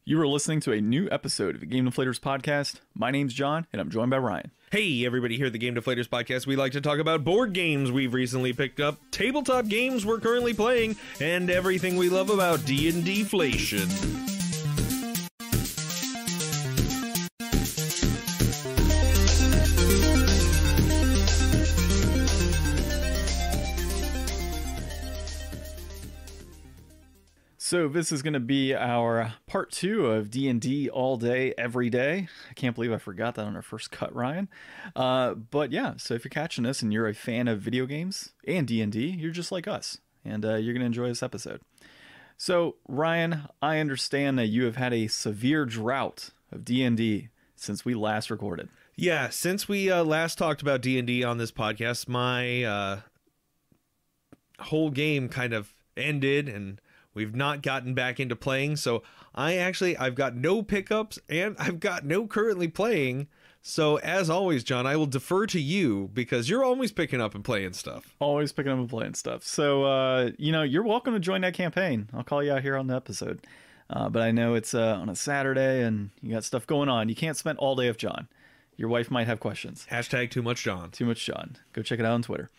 You are listening to a new episode of the Game Deflators Podcast. My name's John, and I'm joined by Ryan. Hey, everybody, here at the Game Deflators Podcast, we like to talk about board games we've recently picked up, tabletop games we're currently playing, and everything we love about D&D Deflation. So this is going to be our part 2 of D&D all day, every day. I can't believe I forgot that on our first cut, Ryan. But yeah, so if you're catching this and you're a fan of video games and D&D, you're just like us, and you're going to enjoy this episode. So Ryan, I understand that you have had a severe drought of D&D since we last recorded. Yeah, since we last talked about D&D on this podcast, my whole game kind of ended, and we've not gotten back into playing, so I've got no pickups, and I've got no currently playing. So as always, John, I will defer to you because you're always picking up and playing stuff. Always picking up and playing stuff. So, you're welcome to join that campaign. I'll call you out here on the episode. But I know it's on a Saturday, and you got stuff going on. You can't spend all day with John. Your wife might have questions. Hashtag too much John. Too much John. Go check it out on Twitter.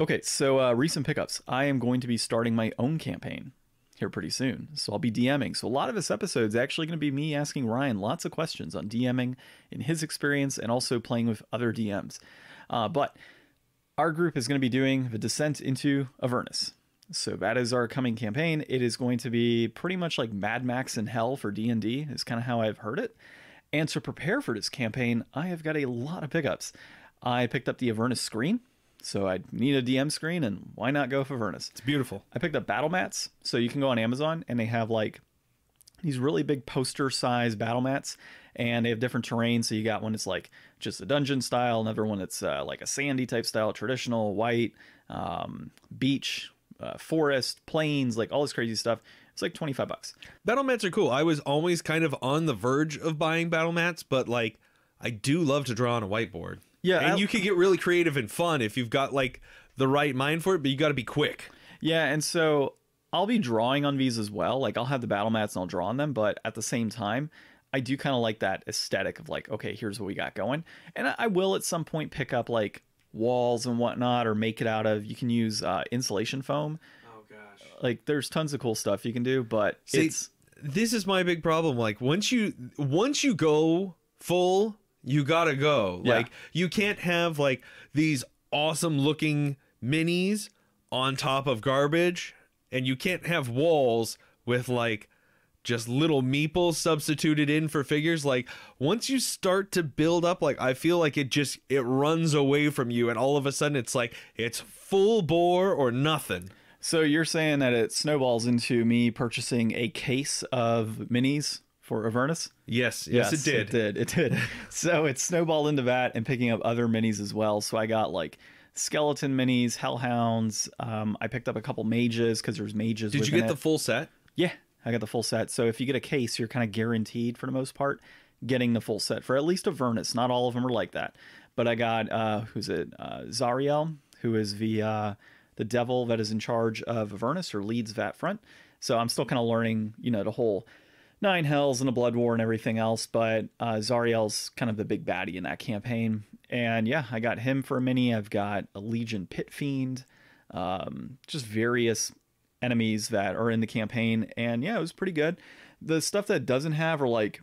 Okay, so recent pickups. I am going to be starting my own campaign here pretty soon. So I'll be DMing. So a lot of this episode is actually going to be me asking Ryan lots of questions on DMing in his experience and also playing with other DMs. But our group is going to be doing the Descent into Avernus. So that is our coming campaign. It is going to be pretty much like Mad Max in Hell for D&D is kind of how I've heard it. And to prepare for this campaign, I have got a lot of pickups. I picked up the Avernus screen. So I need a DM screen, and why not go for Avernus? It's beautiful. I picked up battle mats, so you can go on Amazon, and they have like these really big poster-sized battle mats, and they have different terrain. So you got one that's like just a dungeon style, another one that's like a sandy type style, traditional, white, beach, forest, plains, like all this crazy stuff. It's like $25. Battle mats are cool. I was always kind of on the verge of buying battle mats, but like I do love to draw on a whiteboard. Yeah, and you can get really creative and fun if you've got like the right mind for it, but you got to be quick. Yeah, and so I'll be drawing on these as well. Like I'll have the battle mats and I'll draw on them, but at the same time, I do kind of like that aesthetic of like, okay, here's what we got going. And I will at some point pick up like walls and whatnot, or make it out of, you can use insulation foam. Oh gosh. Like there's tons of cool stuff you can do, but this is my big problem. Like once you go full, you gotta go. Yeah. Like you can't have like these awesome looking minis on top of garbage, and you can't have walls with like just little meeples substituted in for figures. Like once you start to build up, like I feel like it runs away from you, and all of a sudden it's like it's full bore or nothing. So you're saying that it snowballs into me purchasing a case of minis for Avernus? Yes, it did. It did. So it snowballed into that and picking up other minis as well. So I got like skeleton minis, hellhounds. I picked up a couple mages because there's mages. Did you get the full set? Yeah, I got the full set. So if you get a case, you're kind of guaranteed for the most part getting the full set for at least Avernus. Not all of them are like that. But I got, Zariel, who is the devil that is in charge of Avernus or leads that front. So I'm still kind of learning, the whole 9 hells and a blood war and everything else, but Zariel's kind of the big baddie in that campaign. And yeah, I got him for a mini. I've got a Legion Pit Fiend, just various enemies that are in the campaign. And yeah, it was pretty good. The stuff that it doesn't have are like,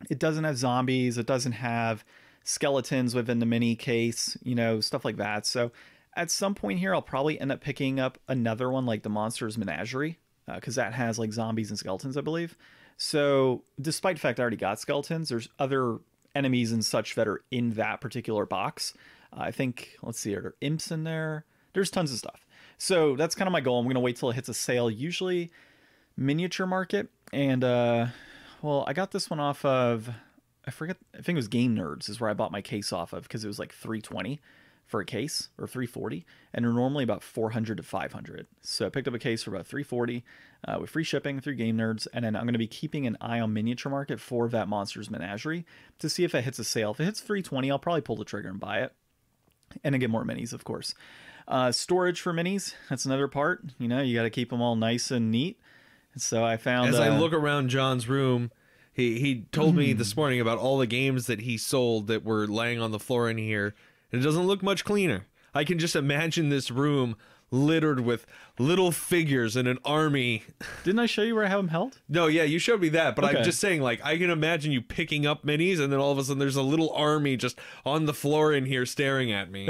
it doesn't have zombies, it doesn't have skeletons within the mini case, stuff like that. So at some point here, I'll probably end up picking up another one like the Monsters Menagerie, because that has like zombies and skeletons, I believe. So despite the fact I already got skeletons, there's other enemies and such that are in that particular box. I think, let's see, are there imps in there? There's tons of stuff. So that's kind of my goal. I'm going to wait till it hits a sale, usually Miniature Market. And, I got this one off of, I think it was Game Nerds is where I bought my case off of, because it was like $320 for a case, or $340, and they're normally about $400 to $500. So I picked up a case for about $340 with free shipping through Game Nerds, and then I'm going to be keeping an eye on Miniature Market for that Monsters Menagerie to see if it hits a sale. If it hits $320, I'll probably pull the trigger and buy it, and then get more minis, of course. Storage for minis, that's another part. You got to keep them all nice and neat. So I found as I look around John's room, he told me this morning about all the games that he sold that were laying on the floor in here. And it doesn't look much cleaner. I can just imagine this room littered with little figures in an army. Didn't I show you where I have them held? No, yeah, you showed me that, but Okay. I'm just saying, like, I can imagine you picking up minis, and then all of a sudden there's a little army just on the floor in here staring at me.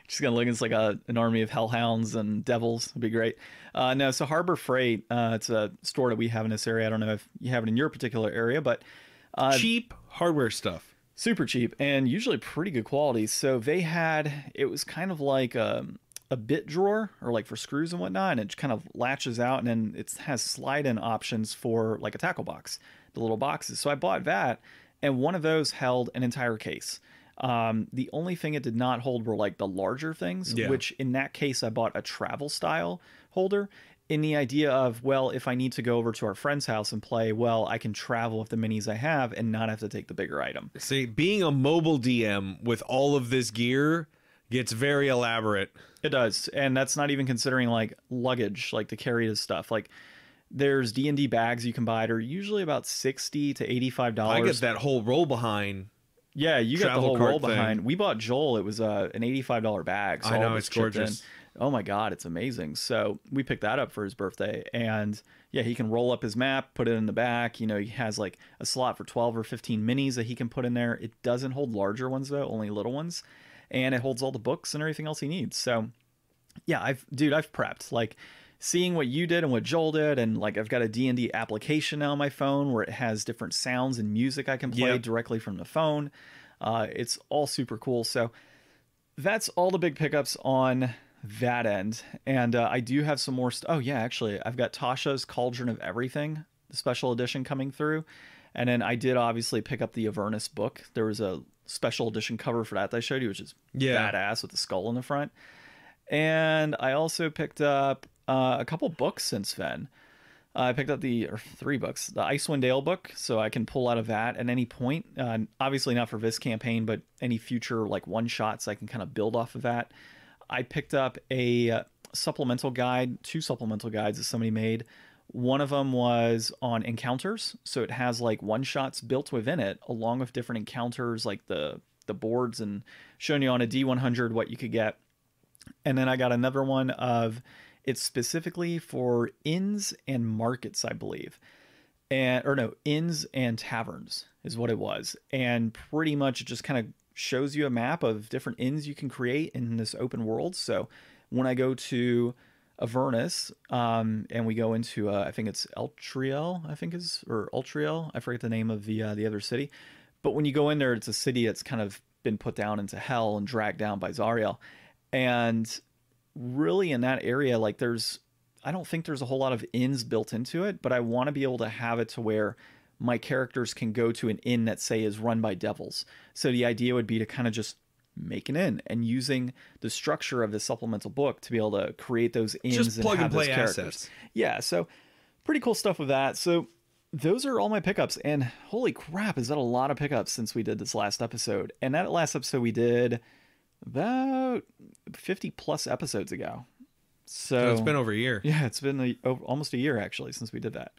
Just gonna look, it's like an army of hellhounds and devils. It'd be great. No, so Harbor Freight, it's a store that we have in this area. I don't know if you have it in your particular area, but Cheap hardware stuff. super cheap and usually pretty good quality. So they had, it was kind of like a bit drawer, or like for screws and whatnot, and it kind of latches out, and then it has slide-in options for like a tackle box, the little boxes. So I bought that, and one of those held an entire case. The only thing it did not hold were like the larger things, Yeah. which in that case I bought a travel style holder, in the idea of, well, if I need to go over to our friend's house and play, well, I can travel with the minis I have and not have to take the bigger item. See, being a mobile DM with all of this gear gets very elaborate. It does, and that's not even considering like luggage, like to carry this stuff. Like there's D&D bags you can buy that are usually about $60 to $85. I get that whole roll behind. Yeah, you got the travel whole cart roll thing. behind. We bought Joel. It was an $85 bag. So I know, all it's this chipped in. gorgeous. Oh my God, it's amazing. So we picked that up for his birthday, and yeah, he can roll up his map, put it in the back. You know, he has like a slot for 12 or 15 minis that he can put in there. It doesn't hold larger ones though, only little ones, and it holds all the books and everything else he needs. So yeah, I've prepped, like seeing what you did and what Joel did, and like I've got a D&D application now on my phone where it has different sounds and music I can play Yep. directly from the phone. It's all super cool. So that's all the big pickups on that end. And I do have some more oh yeah, actually I've got Tasha's Cauldron of Everything, the special edition coming through. And then I did obviously pick up the Avernus book. There was a special edition cover for that I showed you, which is badass with the skull in the front. And I also picked up a couple books since then. I picked up 3 books, the Icewind Dale book, so I can pull out of that at any point. Obviously not for this campaign, but any future like one shots I can kind of build off of that. I picked up a supplemental guide, 2 supplemental guides that somebody made. One of them was on encounters, so it has like one shots built within it, along with different encounters like the boards, and showing you on a D100 what you could get. And then I got another one of, it's specifically for inns and markets, I believe. Inns and taverns is what it was. And pretty much it just kind of shows you a map of different inns you can create in this open world. So when I go to Avernus, and we go into, I think it's Eltriel, or Ultriel. I forget the name of the other city. But when you go in there, it's a city that's kind of been put down into hell and dragged down by Zariel. And really in that area, like I don't think there's a whole lot of inns built into it, but I want to be able to have it to where my characters can go to an inn that, say, is run by devils. So the idea would be to kind of just make an inn, and using the structure of this supplemental book to be able to create those inns Just and plug have and play those characters. assets. Yeah, so pretty cool stuff with that. So those are all my pickups, and holy crap, is that a lot of pickups since we did this last episode. And that last episode we did about 50 plus episodes ago. So it's been over a year. Yeah, it's been almost a year actually since we did that.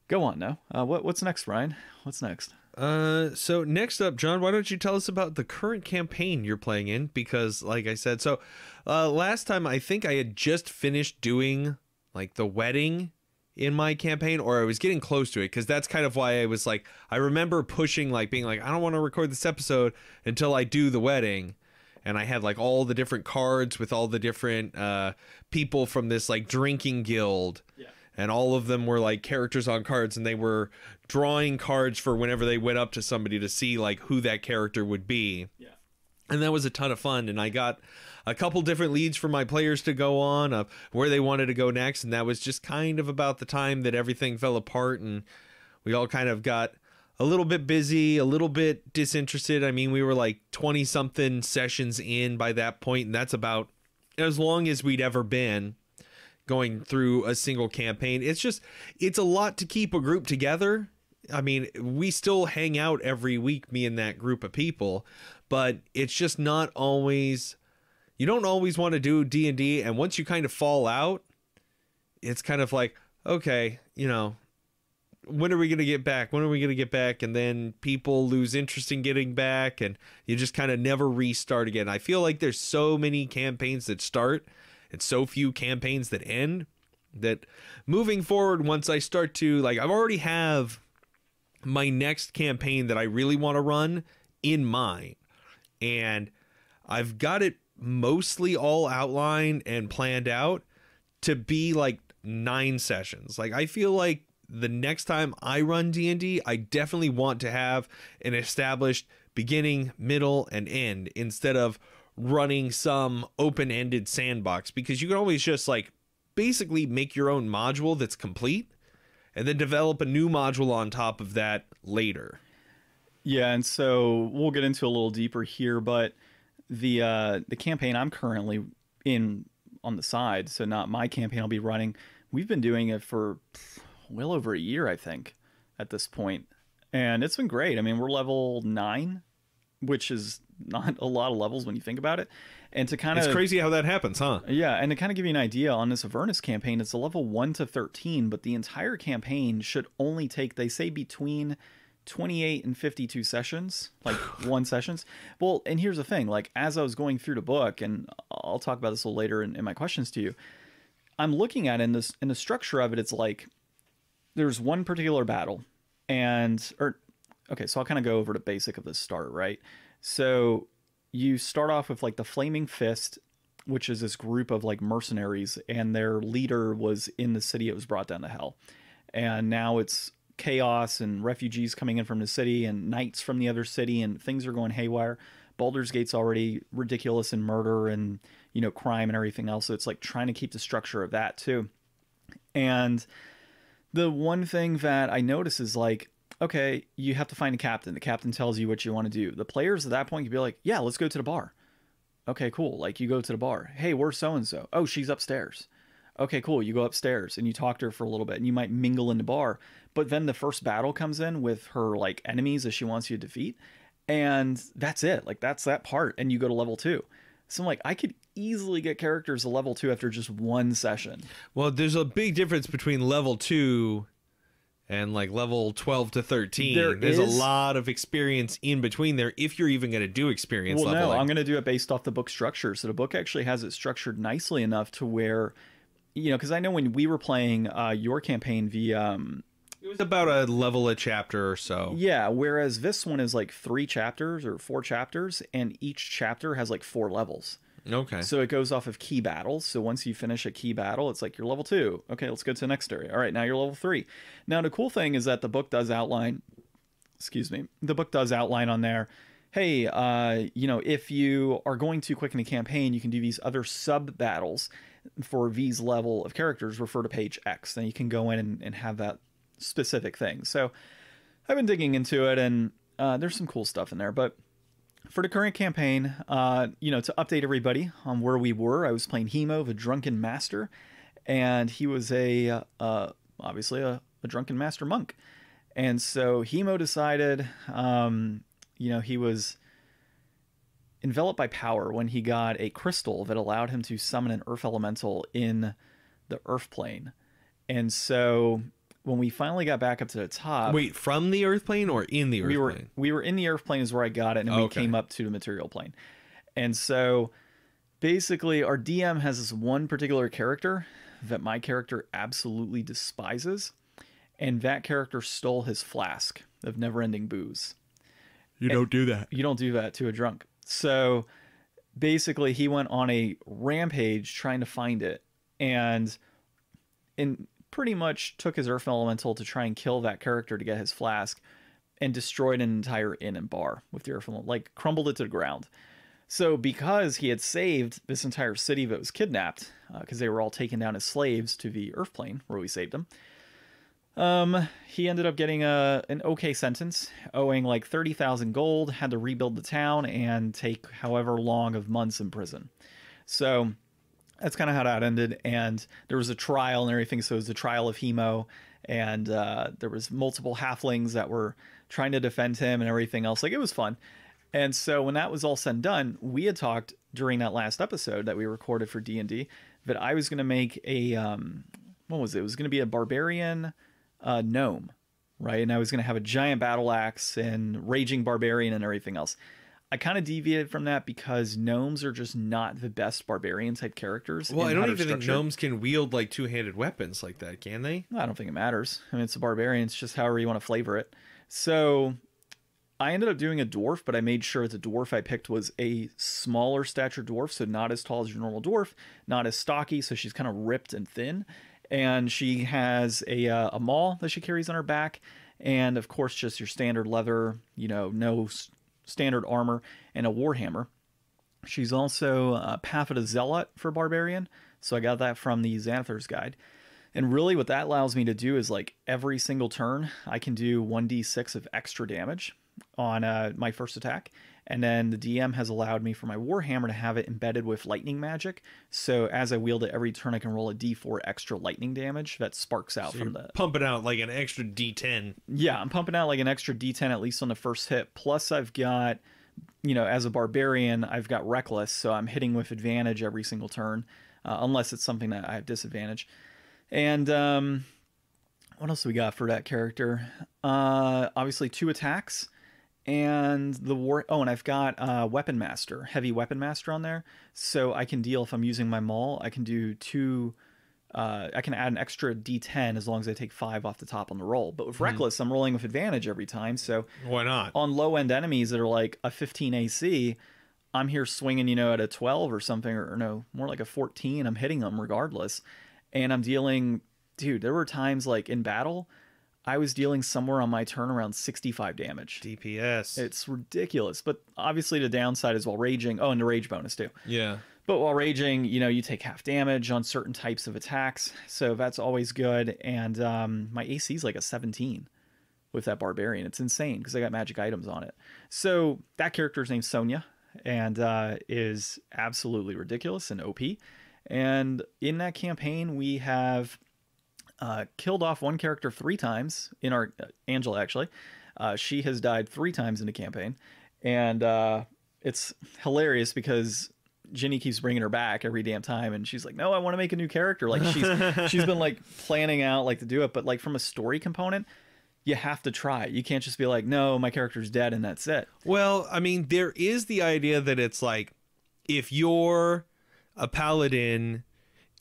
Go on now. What's next, Ryan? What's next? So next up, John, why don't you tell us about the current campaign you're playing in? Because like I said, so last time I think I had just finished doing like the wedding in my campaign, or I was getting close to it, because that's kind of why I was like, I remember pushing, like being like, I don't want to record this episode until I do the wedding. And I had like all the different cards with all the different people from this like drinking guild. Yeah. And all of them were like characters on cards, and they were drawing cards for whenever they went up to somebody to see like who that character would be. Yeah. And that was a ton of fun. And I got a couple different leads for my players to go on of where they wanted to go next. And that was just kind of about the time that everything fell apart, and we all kind of got a little bit busy, a little bit disinterested. I mean, we were like 20 something sessions in by that point, and that's about as long as we'd ever been going through a single campaign. It's a lot to keep a group together. I mean, we still hang out every week, me and that group of people, but it's just not always, you don't always want to do D&D. And once you kind of fall out, it's kind of like, okay, you know, when are we going to get back? When are we going to get back? And then people lose interest in getting back, and you just kind of never restart again. I feel like there's so many campaigns that start and so few campaigns that end, that moving forward, once I start to, like, I've already have my next campaign that I really want to run in mind, and I've got it mostly all outlined and planned out to be like 9 sessions. Like, I feel like the next time I run D&D, I definitely want to have an established beginning, middle, and end, instead of running some open-ended sandbox, because you can always just like basically make your own module that's complete and then develop a new module on top of that later. Yeah, and so we'll get into a little deeper here, but the campaign I'm currently in on the side, so not my campaign I'll be running, we've been doing it for well over a year, I think, at this point. And it's been great. I mean, we're level 9, which is not a lot of levels when you think about it. And to kind of... It's crazy how that happens, huh? Yeah, and to kind of give you an idea, on this Avernus campaign, it's a level 1 to 13, but the entire campaign should only take, they say, between 28 and 52 sessions, like one sessions. Well, and here's the thing, like, as I was going through the book, and I'll talk about this a little later in my questions to you, I'm looking at it in the structure of it, it's like, there's one particular battle, okay, so I'll kind of go over the basic of the start, right? So you start off with like the Flaming Fist, which is this group of like mercenaries, and their leader was in the city. It was brought down to hell, and now it's chaos and refugees coming in from the city and knights from the other city, and things are going haywire. Baldur's Gate's already ridiculous in murder and, you know, crime and everything else, so it's like trying to keep the structure of that too. And the one thing that I notice is like, okay, you have to find a captain. The captain tells you what you want to do. The players at that point can be like, yeah, let's go to the bar. Okay, cool. Like, you go to the bar. Hey, where's so-and-so? Oh, she's upstairs. Okay, cool. You go upstairs and you talk to her for a little bit and you might mingle in the bar. But then the first battle comes in with her like enemies that she wants you to defeat. And that's it. Like, that's that part. And you go to level 2. So I'm like, I could easily get characters to level 2 after just one session. Well, there's a big difference between level 2 and like level 12 to 13. There's a lot of experience in between there, if you're even going to do experience leveling. No, I'm going to do it based off the book structure. So the book actually has it structured nicely enough to where, you know, because I know when we were playing your campaign, it was about a level a chapter or so. Yeah, whereas this one is like 3 chapters or 4 chapters, and each chapter has like 4 levels. Okay. So it goes off of key battles. So once you finish a key battle, it's like you're level 2. Okay, let's go to the next area. All right, now you're level 3. Now the cool thing is that the book does outline, the book does outline on there, hey, you know, if you are going too quick in a campaign, you can do these other sub battles for these level of characters, refer to page X. Then you can go in and have that specific thing. So I've been digging into it, and there's some cool stuff in there. But for the current campaign, you know, to update everybody on where we were, I was playing Hemo, the drunken master, and he was obviously a drunken master monk. And so Hemo decided, you know, he was enveloped by power when he got a crystal that allowed him to summon an earth elemental in the earth plane. And so when we finally got back up to the top... Wait, from the earth plane or in the earth plane? We were in the earth plane is where I got it, and then we came up to the material plane. And so basically our DM has this one particular character that my character absolutely despises, and that character stole his flask of never-ending booze. You don't do that. You don't do that to a drunk. So basically he went on a rampage trying to find it, and pretty much took his earth elemental to try and kill that character to get his flask, and destroyed an entire inn and bar with the earth elemental, like crumbled it to the ground. So because he had saved this entire city that was kidnapped, because they were all taken down as slaves to the earth plane where we saved them, he ended up getting an okay sentence, owing like 30,000 gold, had to rebuild the town and take however long of months in prison. So that's kind of how that ended. And there was a trial and everything. So it was the trial of Hemo, and there was multiple halflings that were trying to defend him and everything else. Like, it was fun. And so when that was all said and done, we had talked during that last episode that we recorded for D&D that I was going to make a what was it? It was going to be a barbarian gnome, right? And I was going to have a giant battle axe and raging barbarian and everything else. I kind of deviated from that because gnomes are just not the best barbarian type characters. Well, I don't even think gnomes can wield like two-handed weapons like that, can they? I don't think it matters. I mean, it's a barbarian. It's just however you want to flavor it. So I ended up doing a dwarf, but I made sure the dwarf I picked was a smaller stature dwarf, so not as tall as your normal dwarf, not as stocky, so she's kind of ripped and thin. And she has a maul that she carries on her back, and of course just your standard leather, no standard armor, and a warhammer. She's also Path of the Zealot for barbarian, so I got that from the Xanathar's Guide. And really what that allows me to do is like every single turn I can do 1d6 of extra damage on my first attack, and then the DM has allowed me for my warhammer to have it embedded with lightning magic, so as I wield it every turn I can roll a d4 extra lightning damage that sparks out from the pumping out like an extra d10. Yeah, I'm pumping out like an extra d10 at least on the first hit, plus I've got, as a barbarian I've got reckless, so I'm hitting with advantage every single turn, unless it's something that I have disadvantage. And what else do we got for that character? Obviously 2 attacks. And and I've got Weapon Master, Heavy Weapon Master on there. So I can deal, if I'm using my maul, I can do 2, I can add an extra d10 as long as I take 5 off the top on the roll. But with Reckless, I'm rolling with advantage every time. So why not? On low-end enemies that are like a 15 AC, I'm here swinging, at a 12 or something, or no, more like a 14. I'm hitting them regardless. And I'm dealing, dude, there were times like in battle, I was dealing somewhere on my turn around 65 damage. DPS. It's ridiculous. But obviously the downside is while raging. Oh, and the rage bonus too. Yeah. But while raging, you take half damage on certain types of attacks. So that's always good. And my AC is like a 17 with that barbarian. It's insane because I got magic items on it. So that character's named Sonya and is absolutely ridiculous and OP. And in that campaign, we have killed off one character 3 times in our Angela, actually. She has died 3 times in the campaign, and it's hilarious because Ginny keeps bringing her back every damn time, and she's like, no, I want to make a new character. Like she's been like planning out like to do it, but like from a story component, you have to try. You can't just be like, no, my character's dead and that's it. Well, I mean, there is the idea that it's like, if you're a paladin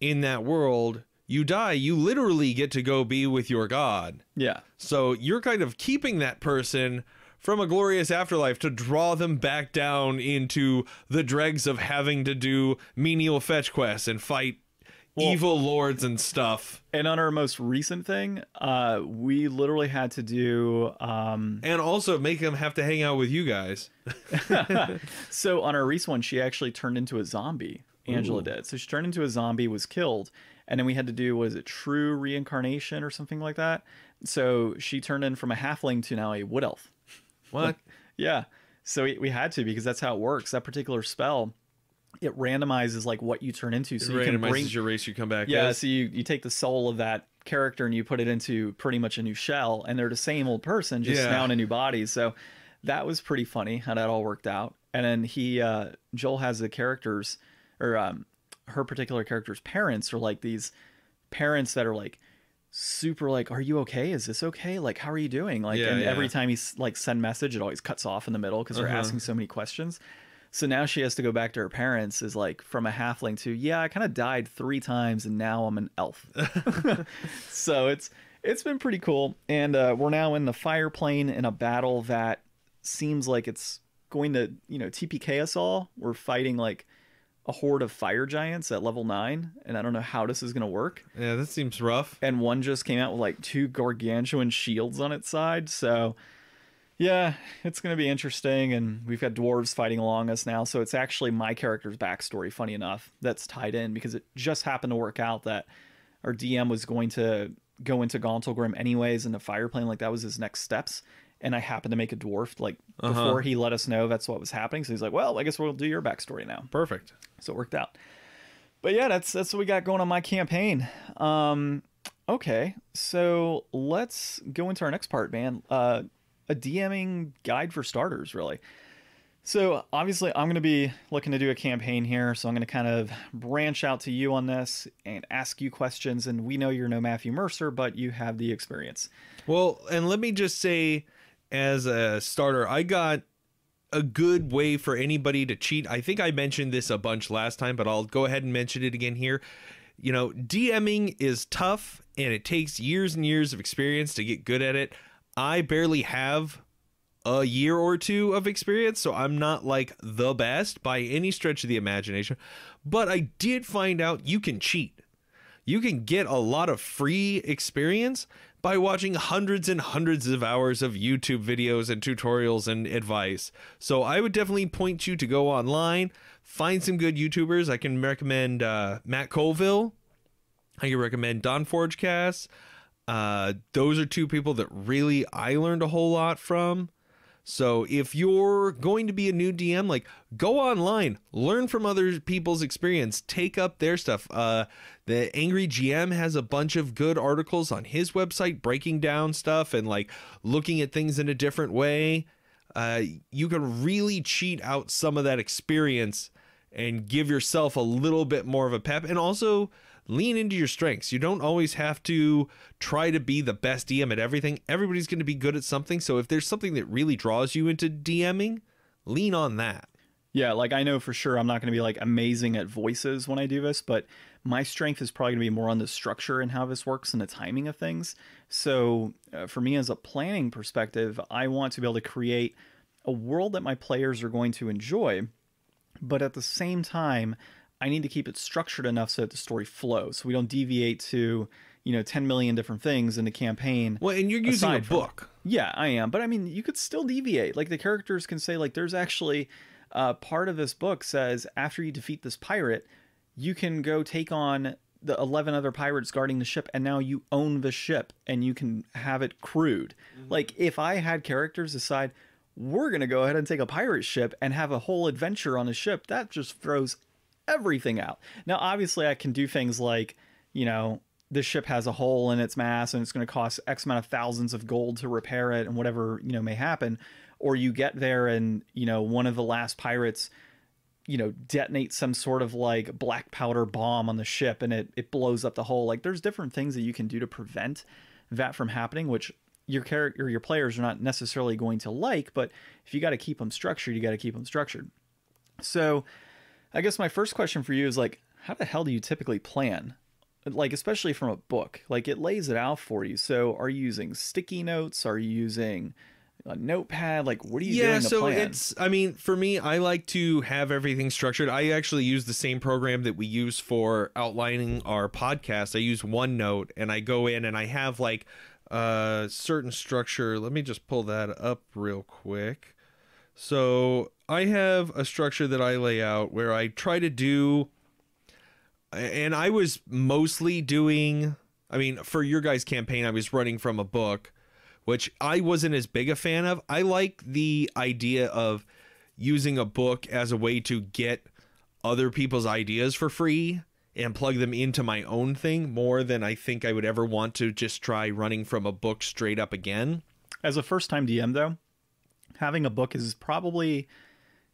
in that world, you die, you literally get to go be with your god. Yeah. So you're kind of keeping that person from a glorious afterlife to draw them back down into the dregs of having to do menial fetch quests and fight evil lords and stuff. And on our most recent thing, we literally had to do... and also make them have to hang out with you guys. So on our recent one, she actually turned into a zombie. Angela did. So she turned into a zombie, was killed, and then we had to do, was it true reincarnation or something like that? So she turned in from a halfling to now a wood elf. What? Yeah. So we had to, because that's how it works. That particular spell, it randomizes like what you turn into. So it you can randomizes your race you come back as. So you take the soul of that character and you put it into pretty much a new shell, and they're the same old person, just now in a new body. So that was pretty funny how that all worked out. And then Joel has the characters, or her particular character's parents are like these parents that are like super like, are you okay? Is this okay? Like, how are you doing? Like, every time he like send message, it always cuts off in the middle because they're asking so many questions. So now she has to go back to her parents, is like from a halfling to, I kind of died 3 times and now I'm an elf. So it's been pretty cool. And we're now in the fire plane in a battle that seems like it's going to, TPK us all. We're fighting like a horde of fire giants at level 9, and I don't know how this is going to work. Yeah, that seems rough. And one just came out with like 2 gargantuan shields on its side, so yeah, it's going to be interesting. And we've got dwarves fighting along us now, so it's actually my character's backstory, funny enough, that's tied in, because it just happened to work out that our DM was going to go into Gauntlgrim anyways in the fire plane, like that was his next steps. And I happened to make a dwarf like before he let us know that's what was happening. So he's like, well, I guess we'll do your backstory now. Perfect. So it worked out. But yeah, that's what we got going on my campaign. Okay, so let's go into our next part, man. A DMing guide for starters, really. So obviously I'm going to be looking to do a campaign here, so I'm going to kind of branch out to you on this and ask you questions. And we know you're no Matthew Mercer, but you have the experience. Well, and let me just say, as a starter, I got a good way for anybody to cheat. I think I mentioned this a bunch last time, but I'll go ahead and mention it again here. You know, DMing is tough and it takes years and years of experience to get good at it. I barely have a year or two of experience, so I'm not like the best by any stretch of the imagination, but I did find out you can cheat. You can get a lot of free experience by watching hundreds and hundreds of hours of YouTube videos and tutorials and advice. So I would definitely point you to go online, find some good YouTubers. I can recommend Matt Colville. I can recommend Don Forgecast. Those are two people that really I learned a whole lot from. So if you're going to be a new DM, like, go online, learn from other people's experience, take up their stuff. The Angry GM has a bunch of good articles on his website breaking down stuff and like looking at things in a different way. You can really cheat out some of that experience and give yourself a little bit more of a pep, and also lean into your strengths. You don't always have to try to be the best DM at everything. Everybody's going to be good at something. So if there's something that really draws you into DMing, lean on that. Yeah, like I know for sure I'm not going to be like amazing at voices when I do this, but my strength is probably going to be more on the structure and how this works and the timing of things. So for me as a planning perspective, I want to be able to create a world that my players are going to enjoy, but at the same time, I need to keep it structured enough so that the story flows. So we don't deviate to, 10 million different things in the campaign. Well, and you're using a book. Yeah, I am. But I mean, you could still deviate. Like the characters can say, like, there's actually part of this book says after you defeat this pirate, you can go take on the 11 other pirates guarding the ship, and now you own the ship and you can have it crewed. Mm-hmm. Like if I had characters decide, we're going to go ahead and take a pirate ship and have a whole adventure on a ship, that just throws everything out. Now, obviously, I can do things like, the ship has a hole in its mast and it's going to cost X amount of thousands of gold to repair it and whatever, may happen. Or you get there and, one of the last pirates, detonates some sort of like black powder bomb on the ship and it blows up the hull. Like there's different things that you can do to prevent that from happening, which your character, your players are not necessarily going to like, but if you got to keep them structured, you got to keep them structured. So I guess my first question for you is like, how the hell do you typically plan? Like, especially from a book, like it lays it out for you. So are you using sticky notes? Are you using a notepad? Like, what are you doing to plan? For me, I like to have everything structured. I actually use the same program that we use for outlining our podcast. I use OneNote and I go in and I have like a certain structure. Let me just pull that up real quick. So I have a structure that I lay out where I try to do, and I was mostly doing, for your guys' campaign, I was running from a book, which I wasn't as big a fan of. I like the idea of using a book as a way to get other people's ideas for free and plug them into my own thing more than I think I would ever want to just try running from a book straight up again. As a first-time DM, though, having a book is probably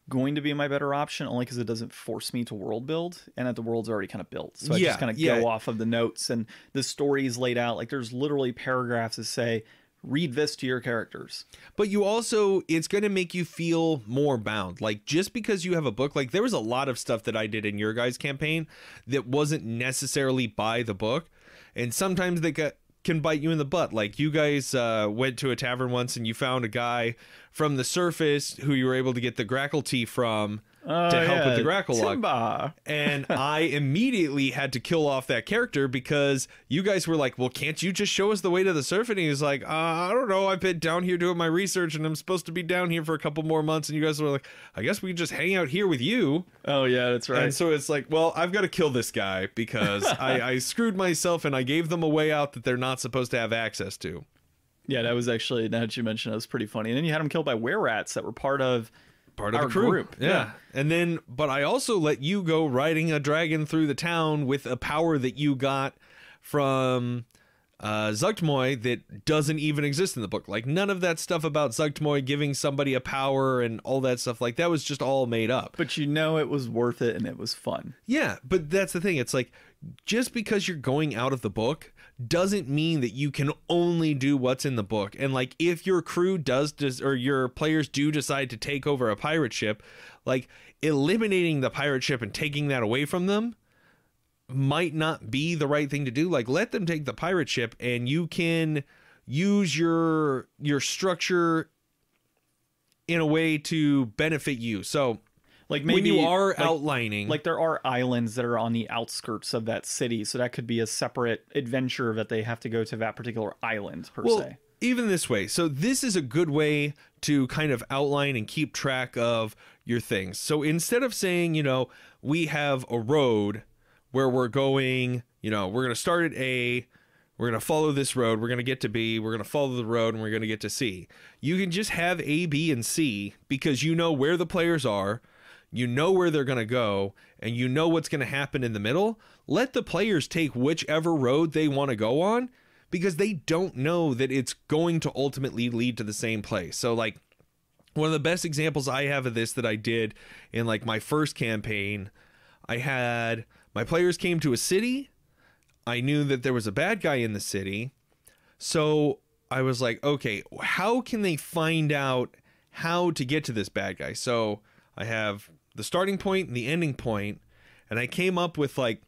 going to be my better option, only because it doesn't force me to world build, and that the world's already kind of built. So I just kind of go off of the notes, and the story is laid out. Like there's literally paragraphs that say, read this to your characters. But you also, it's going to make you feel more bound. Like just because you have a book, like there was a lot of stuff that I did in your guys' campaign that wasn't necessarily by the book. And sometimes they can bite you in the butt. Like you guys went to a tavern once and you found a guy from the surface who you were able to get the grackle tea from to help with the grackle log. And I immediately had to kill off that character because you guys were like, well, can't you just show us the way to the surface? And he was like, I don't know. I've been down here doing my research and I'm supposed to be down here for a couple more months. And you guys were like, I guess we can just hang out here with you. Oh, yeah, that's right. And so it's like, well, I've got to kill this guy because I screwed myself and I gave them a way out that they're not supposed to have access to. Yeah, that was actually, now that you mentioned, it was pretty funny. And then you had them killed by were-rats that were part of the crew. Group. Yeah. And then, but I also let you go riding a dragon through the town with a power that you got from Zuggtmoy that doesn't even exist in the book. Like, none of that stuff about Zuggtmoy giving somebody a power and all that stuff, like, that was just all made up. But you know it was worth it and it was fun. Yeah, but that's the thing. It's like, just because you're going out of the book doesn't mean that you can only do what's in the book. And like, if your crew does or your players do decide to take over a pirate ship, like, eliminating the pirate ship and taking that away from them might not be the right thing to do. Like, let them take the pirate ship and you can use your structure in a way to benefit you. So like, maybe when you are outlining, like, there are islands that are on the outskirts of that city, so that could be a separate adventure that they have to go to that particular island per se. Even this way, so this is a good way to kind of outline and keep track of your things. So instead of saying, you know, we have a road where we're going, you know, we're going to start at A, we're going to follow this road, we're going to get to B, we're going to follow the road, and we're going to get to C. You can just have A, B, and C because you know where the players are, you know where they're going to go, and you know what's going to happen in the middle. Let the players take whichever road they want to go on because they don't know that it's going to ultimately lead to the same place. So like, one of the best examples I have of this that I did in like my first campaign, I had my players came to a city. I knew that there was a bad guy in the city. So I was like, okay, how can they find out how to get to this bad guy? So I have the starting point and the ending point, and I came up with like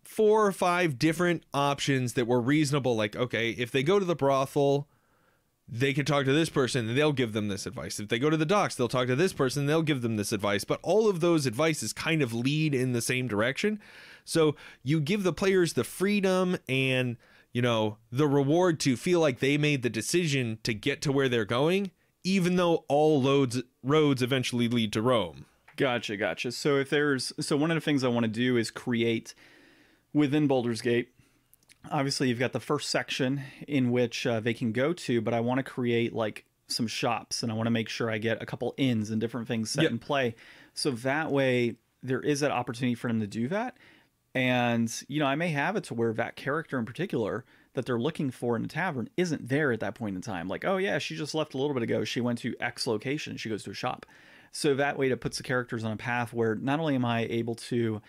4 or 5 different options that were reasonable. Like, okay, if they go to the brothel, they can talk to this person and they'll give them this advice. If they go to the docks, they'll talk to this person and they'll give them this advice. But all of those advices kind of lead in the same direction. So you give the players the freedom and, you know, the reward to feel like they made the decision to get to where they're going, even though all roads eventually lead to Rome. Gotcha. So one of the things I want to do is create within Baldur's Gate. Obviously, you've got the first section in which they can go to, but I want to create like some shops, and I want to make sure I get a couple inns and different things set in play. So that way there is that opportunity for them to do that. And, you know, I may have it to where that character in particular that they're looking for in the tavern isn't there at that point in time. Like, oh yeah, she just left a little bit ago. She went to X location. She goes to a shop. So that way it puts the characters on a path where not only am I able to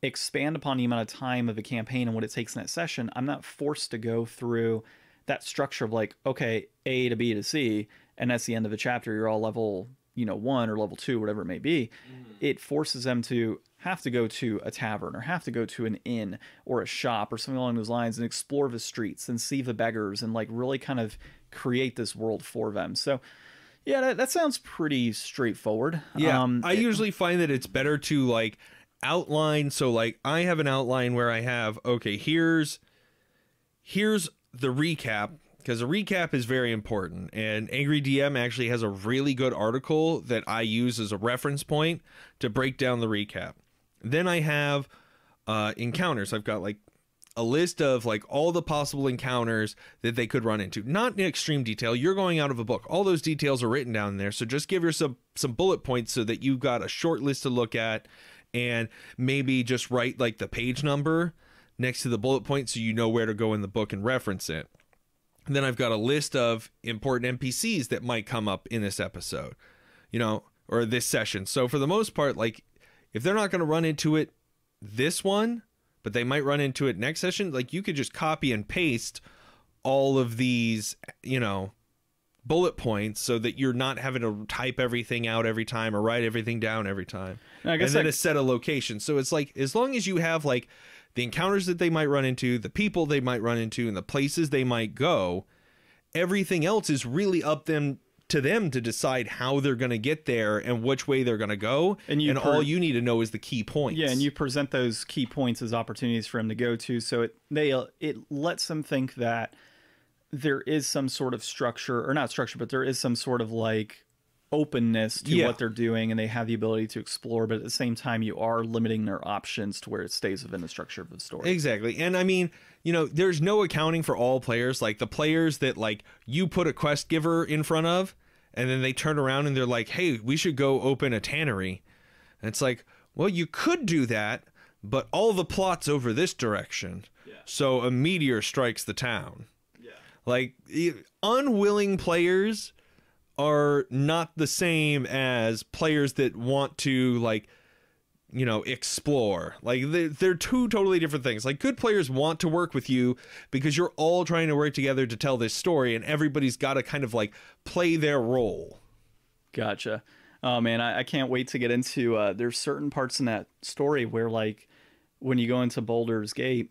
expand upon the amount of time of the campaign and what it takes in that session, I'm not forced to go through that structure of like, okay, A to B to C, and that's the end of the chapter. You're all level, you know, 1 or level 2, whatever it may be. It forces them to have to go to a tavern or have to go to an inn or a shop or something along those lines and explore the streets and see the beggars and like really kind of create this world for them. So yeah, that sounds pretty straightforward. Yeah, I usually find that it's better to like outline. So like, I have an outline where I have, okay, here's the recap, because a recap is very important. And Angry DM actually has a really good article that I use as a reference point to break down the recap. Then I have encounters. I've got like a list of like all the possible encounters that they could run into. Not in extreme detail. You're going out of a book. All those details are written down there. So just give yourself some bullet points so that you've got a short list to look at, and maybe just write like the page number next to the bullet point so you know where to go in the book and reference it. And then I've got a list of important NPCs that might come up in this episode, you know, or this session. So for the most part, like, if they're not going to run into it this one, but they might run into it next session, like, you could just copy and paste all of these, you know, bullet points so that you're not having to type everything out every time or write everything down every time. And then a set of locations. So it's like, as long as you have like the encounters that they might run into, the people they might run into, and the places they might go, everything else is really up to them to decide how they're going to get there and which way they're going to go. And all you need to know is the key points. Yeah, and you present those key points as opportunities for them to go to. So it lets them think that there is some sort of structure, or not structure, but there is some sort of like openness to what they're doing, and they have the ability to explore, but at the same time you are limiting their options to where it stays within the structure of the story. Exactly. And I mean, you know, there's no accounting for all players. Like the players that like you put a quest giver in front of and then they turn around and they're like, hey, we should go open a tannery. And it's like, well, you could do that, but all the plot's over this direction. Yeah. So a meteor strikes the town. Yeah. Like, unwilling players are not the same as players that want to, like, you know, explore. Like, they're two totally different things. Like, good players want to work with you because you're all trying to work together to tell this story, and everybody's got to kind of, like, play their role. Gotcha. Oh, man, I can't wait to get into... there's certain parts in that story where, like, when you go into Baldur's Gate...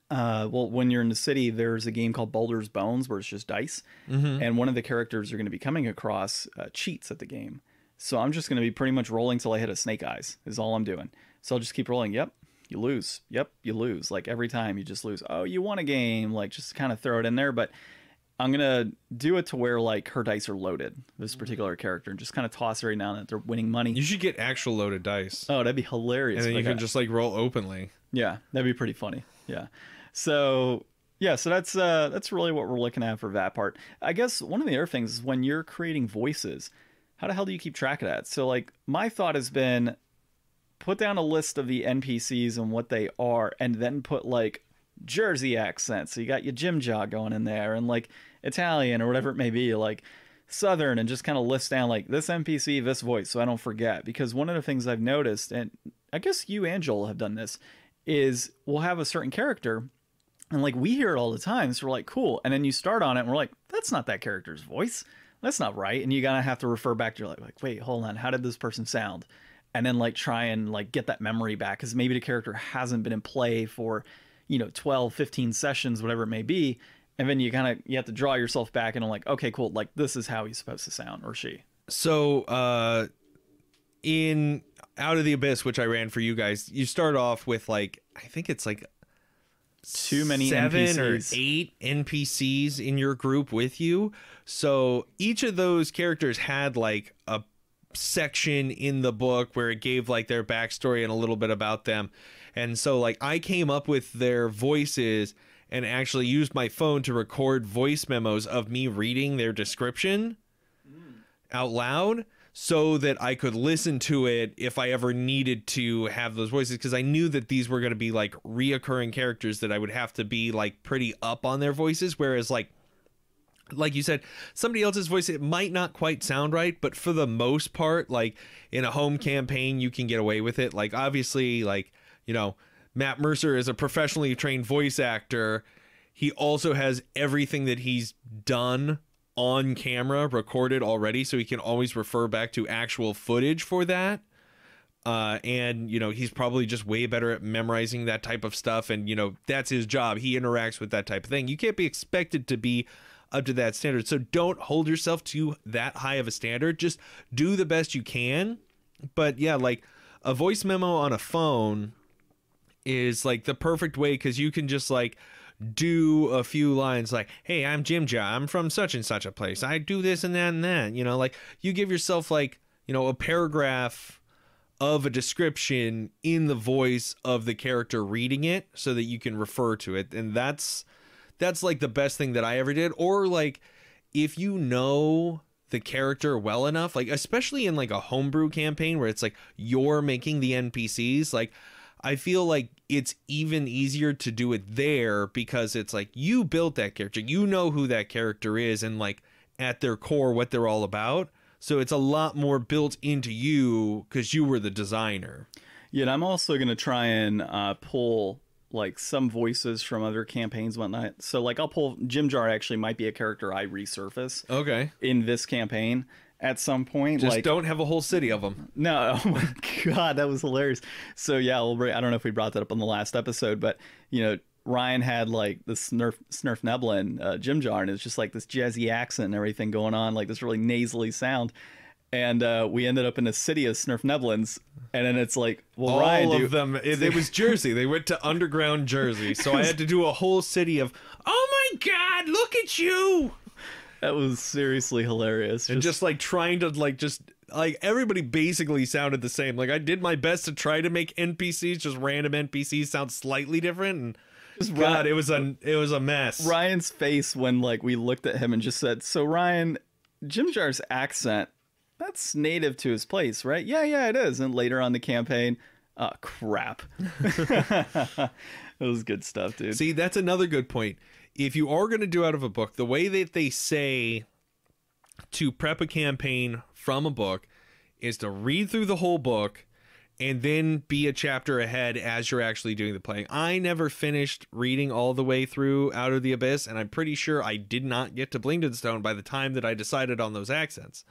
well, when you're in the city, there's a game called Baldur's Bones where it's just dice. And one of the characters you're going to be coming across cheats at the game. So I'm just going to be pretty much rolling till I hit a snake eyes is all I'm doing. So I'll just keep rolling. Yep, you lose. Yep, you lose. Like every time you just lose. Oh, you won a game. Like just kind of throw it in there. But I'm going to do it to where like her dice are loaded, this particular character, and just kind of toss her right now that they're winning money. You should get actual loaded dice. Oh, that'd be hilarious. And then you can just like roll openly. Yeah, that'd be pretty funny. Yeah. So yeah, so that's really what we're looking at for that part. I guess one of the other things is when you're creating voices, how the hell do you keep track of that? So like my thought has been put down a list of the NPCs and what they are, and then put like Jersey accent. So you got your Jim Jaw going in there, and like Italian or whatever it may be, like Southern, and just kind of list down like this NPC, this voice, so I don't forget. Because one of the things I've noticed, and I guess you and Joel have done this, is we'll have a certain character and like we hear it all the time, so we're like, cool. And then you start on it and we're like, that's not that character's voice. That's not right. And you gotta have to refer back to like, wait, hold on, how did this person sound? And then like try and like get that memory back, because maybe the character hasn't been in play for, you know, 12, 15 sessions, whatever it may be. And then you have to draw yourself back and I'm like, okay, cool. Like this is how he's supposed to sound, or she. So in Out of the Abyss, which I ran for you guys, you start off with like, I think it's like too many 7 NPCs. or 8 NPCs in your group with you. So each of those characters had like a section in the book where it gave like their backstory and a little bit about them. And so like I came up with their voices and actually used my phone to record voice memos of me reading their description out loud, so that I could listen to it if I ever needed to have those voices, because I knew that these were going to be like reoccurring characters that I would have to be like pretty up on their voices. Whereas like you said, somebody else's voice, it might not quite sound right, but for the most part, like in a home campaign, you can get away with it. Like obviously, like, you know, Matt Mercer is a professionally trained voice actor. He also has everything that he's done on camera recorded already, so he can always refer back to actual footage for that. And, you know, he's probably just way better at memorizing that type of stuff. And, you know, that's his job. He interacts with that type of thing. You can't be expected to be up to that standard. So don't hold yourself to that high of a standard. Just do the best you can. But yeah, like a voice memo on a phone is like the perfect way, because you can just like do a few lines like, hey, I'm Jim Jaw, I'm from such and such a place, I do this and that and that, you know, like you give yourself like, you know, a paragraph of a description in the voice of the character reading it so that you can refer to it. And that's like the best thing that I ever did. Or like if you know the character well enough, like especially in like a homebrew campaign where it's like you're making the NPCs, like I feel like it's even easier to do it there, because it's like you built that character, you know who that character is, and like at their core what they're all about. So it's a lot more built into you because you were the designer. Yeah, and I'm also going to try and pull like some voices from other campaigns and whatnot. So like I'll pull Jim Jar, actually might be a character I resurface in this campaign at some point. Just like, don't have a whole city of them. No, oh my god, that was hilarious. So yeah, I don't know if we brought that up on the last episode, but you know, Ryan had like this Snurf Neblin Jim Jar, and it's just like this jazzy accent and everything going on, like this really nasally sound. And we ended up in a city of Snurf Neblins, and then it's like, well, all Ryan, of them. It was Jersey. They went to underground Jersey, so I had to do a whole city of, oh my god, look at you. That was seriously hilarious. And just like trying to like everybody basically sounded the same. Like I did my best to try to make NPCs, just random NPCs, sound slightly different. And God, it was a mess. Ryan's face when like we looked at him and just said, "So Ryan, Jim Jar's accent, that's native to his place, right?" Yeah, it is. And later on the campaign, oh crap. That was good stuff, dude. See, that's another good point. If you are going to do out of a book, the way that they say to prep a campaign from a book is to read through the whole book and then be a chapter ahead as you're actually doing the playing. I never finished reading all the way through Out of the Abyss, and I'm pretty sure I did not get to Blingdenstone by the time that I decided on those accents.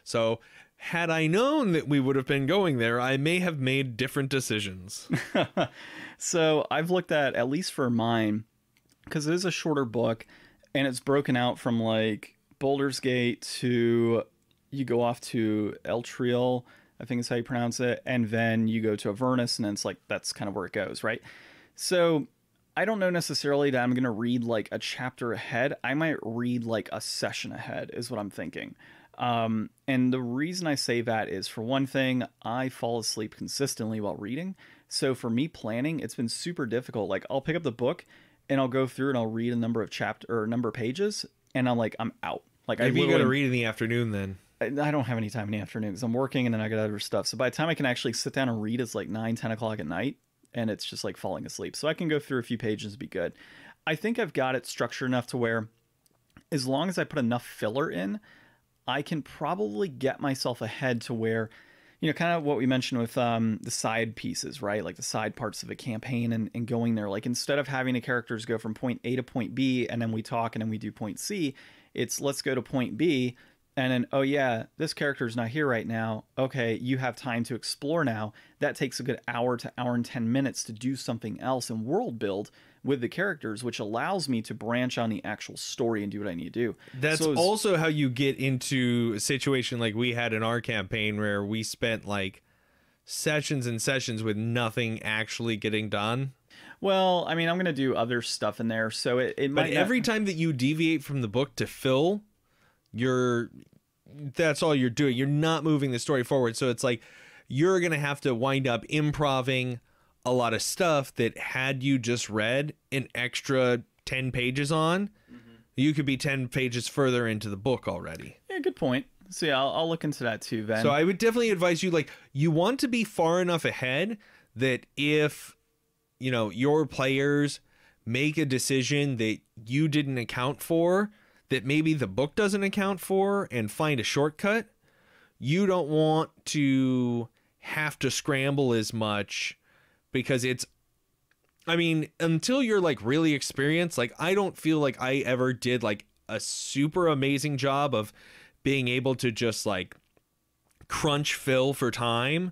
So had I known that we would have been going there, I may have made different decisions. So I've looked at least for mine, because it is a shorter book, and it's broken out from like Baldur's Gate to, you go off to Eltriel, I think is how you pronounce it, and then you go to Avernus, and then it's like, that's kind of where it goes, right? So I don't know necessarily that I'm going to read like a chapter ahead. I might read like a session ahead is what I'm thinking. And the reason I say that is, for one thing, I fall asleep consistently while reading. So for me planning, it's been super difficult. Like, I'll pick up the book and I'll go through and I'll read a number of pages, and I'm out. Like, Maybe you got to read in the afternoon then. I don't have any time in the afternoon because I'm working and then I got other stuff. So by the time I can actually sit down and read, it's like 9-10 o'clock at night, and it's just like falling asleep. So I can go through a few pages and be good. I think I've got it structured enough to where, as long as I put enough filler in, I can probably get myself ahead to where, kind of what we mentioned with the side pieces, right? Like the side parts of a campaign and going there. Like, instead of having the characters go from point A to point B and then we talk and then we do point C, it's let's go to point B. And then, oh yeah, this character's not here right now. Okay, you have time to explore now. That takes a good hour to hour and 10 minutes to do something else and world build with the characters, which allows me to branch on the actual story and do what I need to do. That's also how you get into a situation like we had in our campaign, where we spent like sessions and sessions with nothing actually getting done. Well, I mean, I'm going to do other stuff in there, so it might. But every time that you deviate from the book to fill, that's all you're doing. You're not moving the story forward. So it's like you're going to have to wind up improving a lot of stuff that, had you just read an extra 10 pages on, you could be 10 pages further into the book already. Yeah, good point. So yeah, I'll look into that too, then. So I would definitely advise you, like, you want to be far enough ahead that if, your players make a decision that you didn't account for, that maybe the book doesn't account for, and find a shortcut, you don't want to have to scramble as much, because until you're like really experienced, like, I don't feel like I ever did like a super amazing job of being able to just like crunch fill for time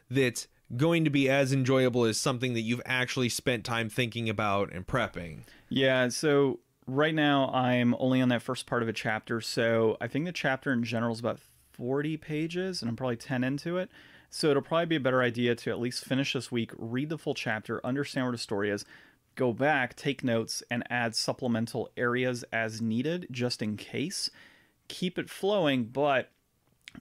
that's going to be as enjoyable as something that you've actually spent time thinking about and prepping. Yeah, so right now I'm only on that first part of a chapter, so I think the chapter in general is about 40 pages, and I'm probably 10 into it. So it'll probably be a better idea to at least finish this week, read the full chapter, understand where the story is, go back, take notes, and add supplemental areas as needed, just in case. Keep it flowing, but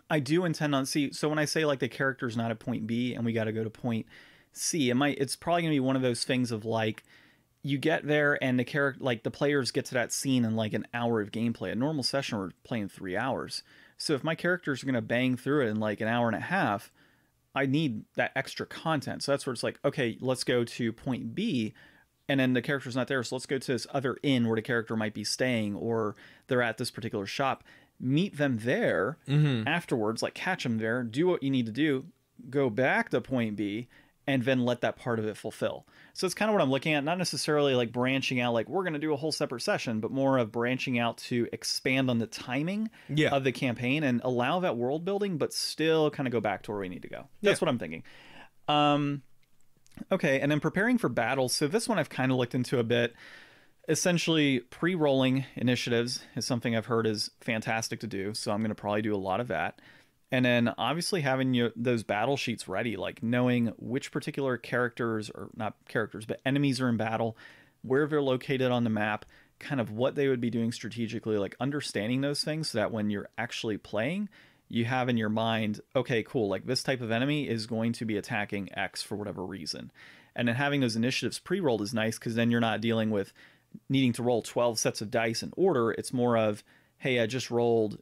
I do intend on... So when I say like the character's not at point B and we got to go to point C, it's probably going to be one of those things of like, you get there and the players get to that scene in like an hour of gameplay. A normal session, we're playing 3 hours. So if my characters are going to bang through it in like an hour and a half, I need that extra content. So that's where it's like, okay, let's go to point B, and then the character's not there, so let's go to this other inn where the character might be staying, or they're at this particular shop. Meet them there afterwards, like catch them there, do what you need to do, go back to point B, and then let that part of it fulfill. So it's kind of what I'm looking at, not necessarily like branching out, like we're going to do a whole separate session, but more of branching out to expand on the timing of the campaign and allow that world building, but still kind of go back to where we need to go. That's what I'm thinking. Okay, and then preparing for battles. So this one I've kind of looked into a bit. Essentially, pre-rolling initiatives is something I've heard is fantastic to do, so I'm going to probably do a lot of that. And then obviously having those battle sheets ready, like knowing which particular characters, or not characters, but enemies are in battle, where they're located on the map, kind of what they would be doing strategically, like understanding those things so that when you're actually playing, you have in your mind, okay, cool, like this type of enemy is going to be attacking X for whatever reason. And then having those initiatives pre-rolled is nice, because then you're not dealing with needing to roll 12 sets of dice in order. It's more of, hey, I just rolled,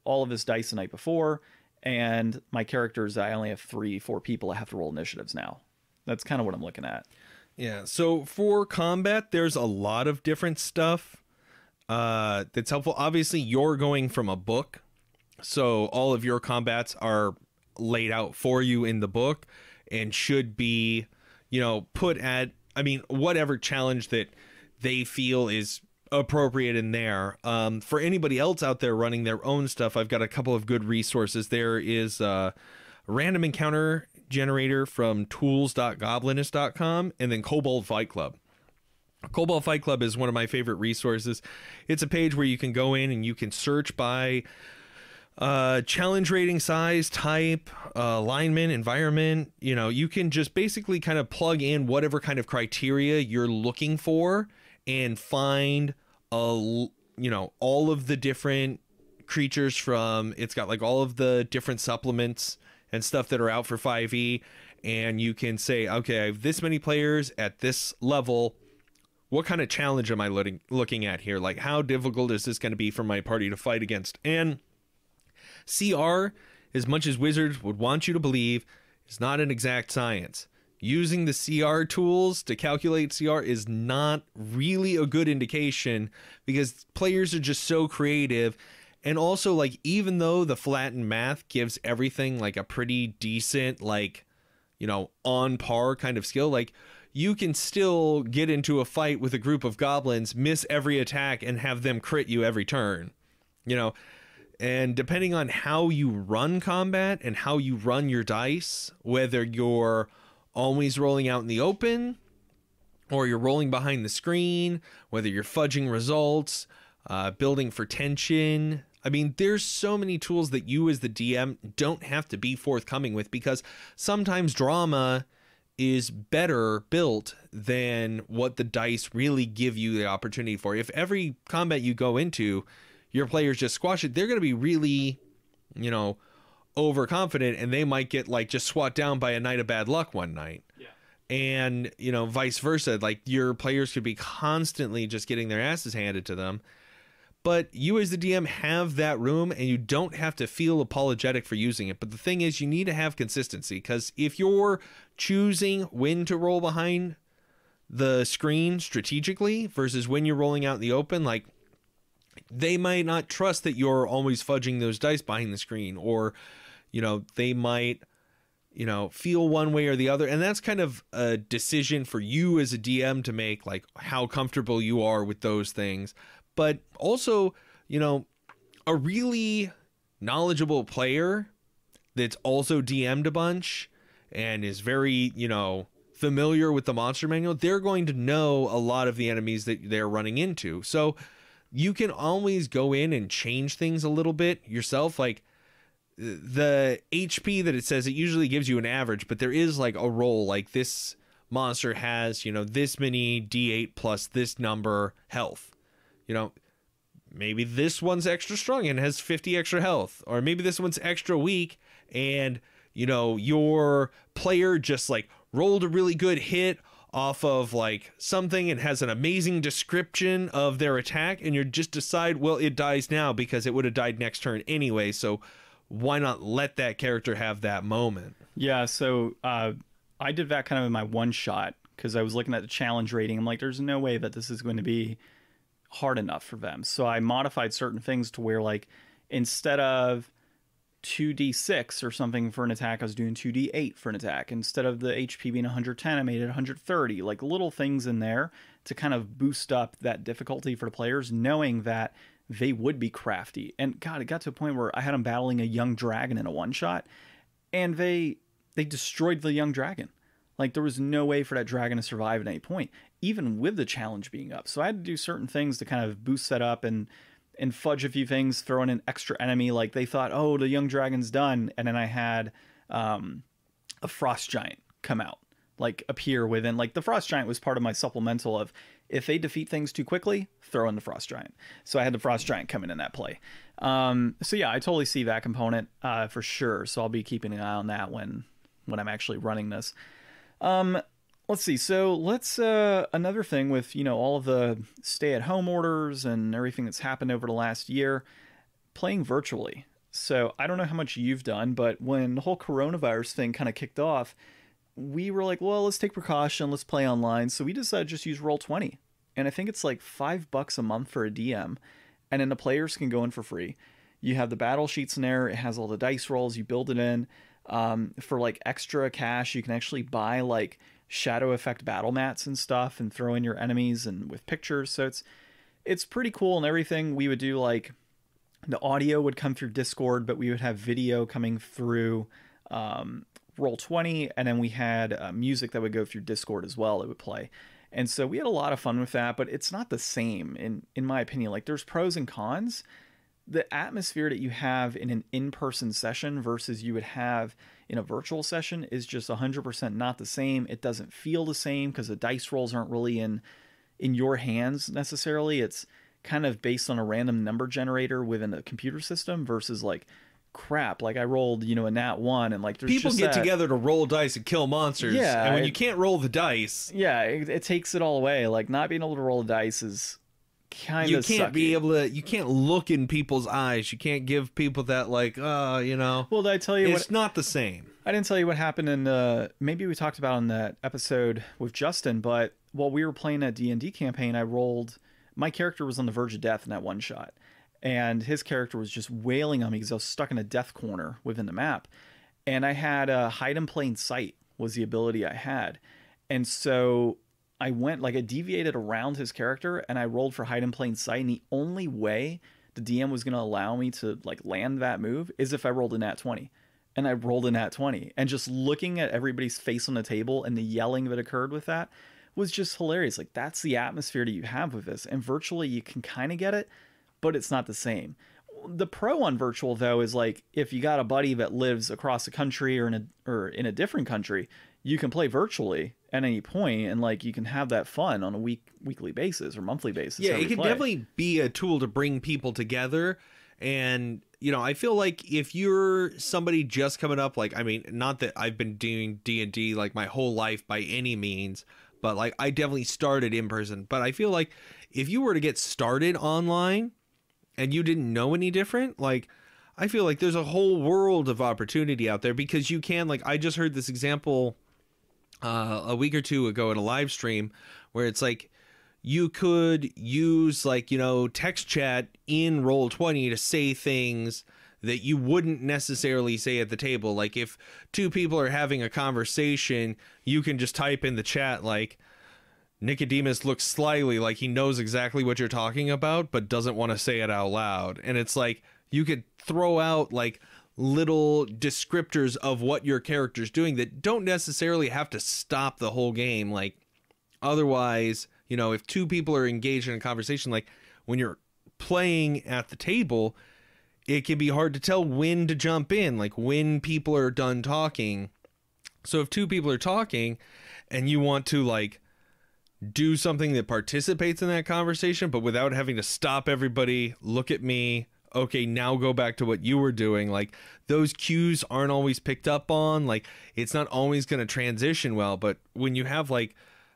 all of this dice the night before, and my characters, I only have 3-4 people I have to roll initiatives now. That's kind of what I'm looking at. Yeah. So for combat, there's a lot of different stuff that's helpful. Obviously, you're going from a book, so all of your combats are laid out for you in the book and should be, put at, whatever challenge that they feel is appropriate in there. For anybody else out there running their own stuff, I've got a couple of good resources. There is a random encounter generator from tools.goblinist.com, and then Kobold Fight Club. Kobold Fight Club is one of my favorite resources. It's a page where you can go in and you can search by challenge rating, size, type, alignment, environment. You can just basically kind of plug in whatever kind of criteria you're looking for and find all of the different creatures from, it's got like all of the different supplements and stuff that are out for 5e, and you can say, okay, I have this many players at this level. What kind of challenge am I looking at here? Like, how difficult is this going to be for my party to fight against? And CR, as much as Wizards would want you to believe, is not an exact science. Using the CR tools to calculate CR is not really a good indication, because players are just so creative. And also, like, even though the flattened math gives everything like a pretty decent, like, on par kind of skill, like, you can still get into a fight with a group of goblins, miss every attack, and have them crit you every turn, and depending on how you run combat and how you run your dice, whether you're always rolling out in the open or you're rolling behind the screen, whether you're fudging results, building for tension. There's so many tools that you as the DM don't have to be forthcoming with, because sometimes drama is better built than what the dice really give you the opportunity for. If every combat you go into, your players just squash it, they're going to be really, overconfident, and they might get like just swat down by a night of bad luck one night. Yeah. And, vice versa. Like, your players could be constantly just getting their asses handed to them. But you as the DM have that room, and you don't have to feel apologetic for using it. But the thing is, you need to have consistency, because if you're choosing when to roll behind the screen strategically versus when you're rolling out in the open, like, they might not trust that you're always fudging those dice behind the screen, or, they might, feel one way or the other. And that's kind of a decision for you as a DM to make, like, how comfortable you are with those things. But also, a really knowledgeable player that's also DM'd a bunch and is very, familiar with the monster manual, they're going to know a lot of the enemies that they're running into. So you can always go in and change things a little bit yourself. Like, the HP that it says, it usually gives you an average, but there is like a roll, like this monster has, this many D8 plus this number health. Maybe this one's extra strong and has 50 extra health, or maybe this one's extra weak and, your player just like rolled a really good hit off of like something and has an amazing description of their attack, and you just decide, well, it dies now because it would have died next turn anyway, so why not let that character have that moment? Yeah, so I did that kind of in my one shot, because I was looking at the challenge rating. I'm like, there's no way that this is going to be hard enough for them. So I modified certain things to where, like, instead of 2d6 or something for an attack, I was doing 2d8 for an attack. Instead of the HP being 110, I made it 130. Like, little things in there to kind of boost up that difficulty for the players, knowing that they would be crafty. And God, it got to a point where I had them battling a young dragon in a one shot, and they destroyed the young dragon. Like, there was no way for that dragon to survive at any point, even with the challenge being up. So I had to do certain things to kind of boost that up and fudge a few things, throw in an extra enemy. Like, they thought, oh, the young dragon's done. And then I had a frost giant come out, like, appear within. Like, the frost giant was part of my supplemental of, if they defeat things too quickly, throw in the frost giant. So I had the frost giant come in that play. So yeah, I totally see that component for sure. So I'll be keeping an eye on that when I'm actually running this. Let's see. So let's, another thing with, all of the stay-at-home orders and everything that's happened over the last year, playing virtually. So I don't know how much you've done, but when the whole coronavirus thing kind of kicked off, we were like, well, let's take precaution. Let's play online. So we decided to just use Roll20. And I think it's like $5 a month for a DM. And then the players can go in for free. You have the battle sheets in there. It has all the dice rolls. You build it in. For like extra cash, you can actually buy like shadow effect battle mats and stuff and throw in your enemies and with pictures. So it's pretty cool and everything. We would do like the audio would come through Discord, but we would have video coming through Roll20, and then we had music that would go through Discord as well. It would play. And so we had a lot of fun with that, but it's not the same in my opinion. Like there's pros and cons. The atmosphere that you have in an in-person session versus you would have in a virtual session is just 100% not the same. It doesn't feel the same because the dice rolls aren't really in your hands necessarily. It's kind of based on a random number generator within a computer system versus like crap. Like I rolled, a nat 1 and like there's people just get that, together to roll dice and kill monsters. Yeah, and when you can't roll the dice, it takes it all away. Like not being able to roll the dice is kind of you can't look in people's eyes. You can't give people that like well, did I tell you it's not the same. I didn't tell you what happened in maybe we talked about in that episode with Justin, but while we were playing a D&D campaign, my character was on the verge of death in that one shot, and his character was just wailing on me because I was stuck in a death corner within the map, and I had hide in plain sight was the ability I had, and so I deviated around his character and I rolled for hide in plain sight. And the only way the DM was going to allow me to like land that move is if I rolled a nat 20. And I rolled a nat 20. And just looking at everybody's face on the table and the yelling that occurred with that was just hilarious. Like that's the atmosphere that you have with this. And virtually you can kind of get it, but it's not the same. The pro on virtual though is like if you got a buddy that lives across the country or in a different country, you can play virtually at any point and like you can have that fun on a weekly basis or monthly basis. Yeah, it can definitely be a tool to bring people together. And I feel like if you're somebody just coming up, like not that I've been doing D&D like my whole life by any means, but like I definitely started in person. But I feel like if you were to get started online and you didn't know any different, like I feel like there's a whole world of opportunity out there because you can, like I just heard this example a week or two ago in a live stream where it's like you could use like text chat in Roll20 to say things that you wouldn't necessarily say at the table. Like if two people are having a conversation, you can just type in the chat like Nicodemus looks slyly like he knows exactly what you're talking about but doesn't want to say it out loud. And it's like you could throw out like little descriptors of what your character's doing that don't necessarily have to stop the whole game. Like otherwise, if two people are engaged in a conversation, like when you're playing at the table, it can be hard to tell when to jump in, like when people are done talking. So if two people are talking and you want to like do something that participates in that conversation, but without having to stop everybody, look at me, okay, now go back to what you were doing. Like those cues aren't always picked up on. Like it's not always going to transition well, but when you have like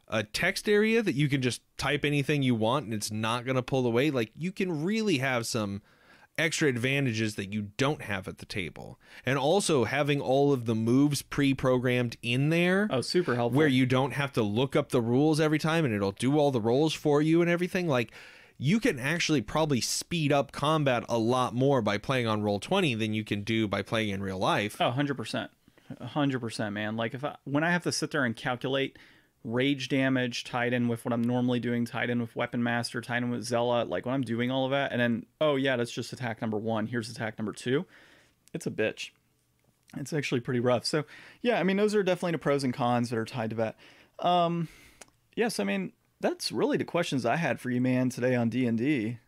a text area that you can just type anything you want and it's not going to pull away, like you can really have some extra advantages that you don't have at the table. And also having all of the moves pre-programmed in there. Oh, super helpful. Where you don't have to look up the rules every time and it'll do all the rolls for you and everything. Like you can actually probably speed up combat a lot more by playing on Roll20 than you can do by playing in real life. Oh, 100%. 100%, man. Like when I have to sit there and calculate rage damage tied in with what I'm normally doing, tied in with Weapon Master, tied in with Zella, like when I'm doing all of that, and then, oh yeah, that's just attack number 1, here's attack number 2, it's a bitch. It's actually pretty rough. So yeah, those are definitely the pros and cons that are tied to that. Yes, that's really the questions I had for you, man, today on D&D,